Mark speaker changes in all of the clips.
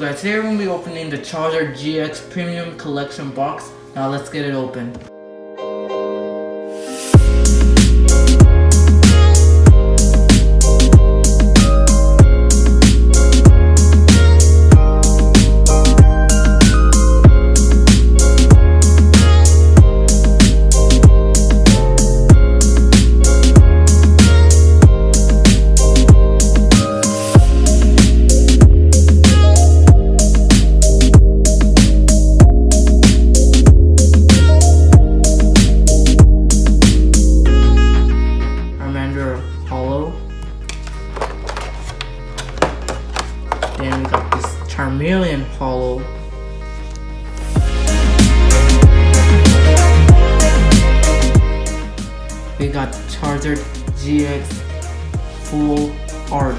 Speaker 1: guys, today we're going to be opening the Charizard GX Premium Collection box. Now let's get it open. Hollow. Then we got this Charmeleon Hollow. We got Charizard GX Full Art.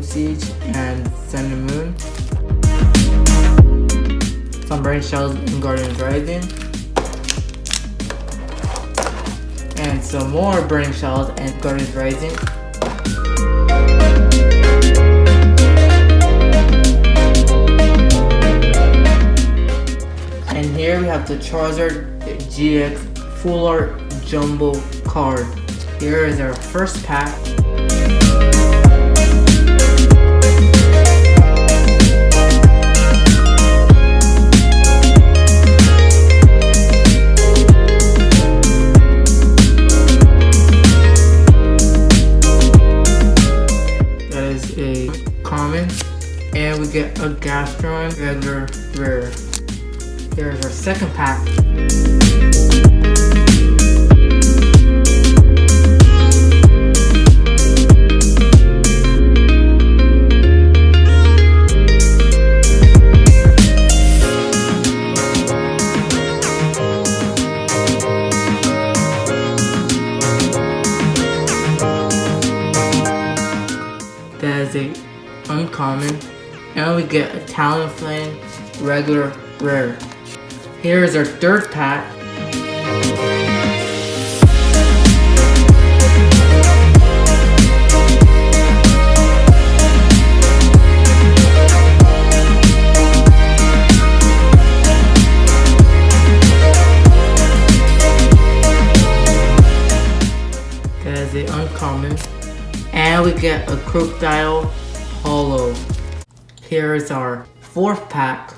Speaker 1: Siege and Sun and Moon. Some brain shells in Guardians Rising. And some more burning shells and Guardians Rising. And here we have the Charizard GX Full Art Jumbo card. Here is our first pack. A common, and we get a Gastron regular rare. Here's our second pack. That is a uncommon, and we get a Talonflame regular rare. Here is our third pack. That is a uncommon. And we get a Crocodile Hollow. Here is our fourth pack.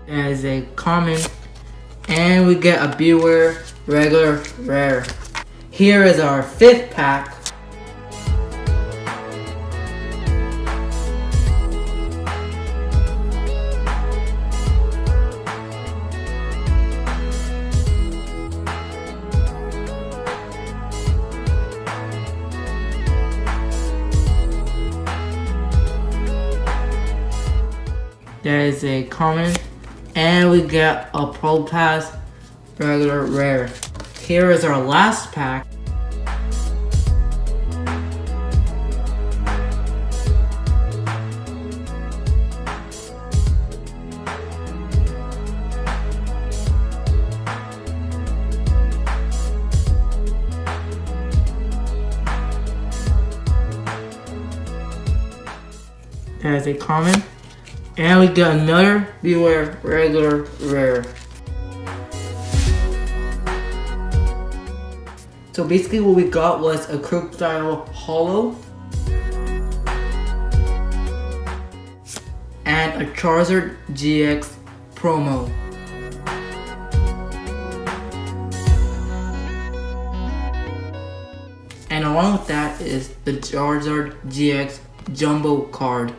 Speaker 1: That is a common. And we get a Beware regular rare. Here is our fifth pack. There is a common, and we get a Pro Pass regular rare. Here is our last pack. That is a common, and we get another Beware regular rare. So basically what we got was a Crocodile Hollow and a Charizard GX promo. And along with that is the Charizard GX Jumbo card.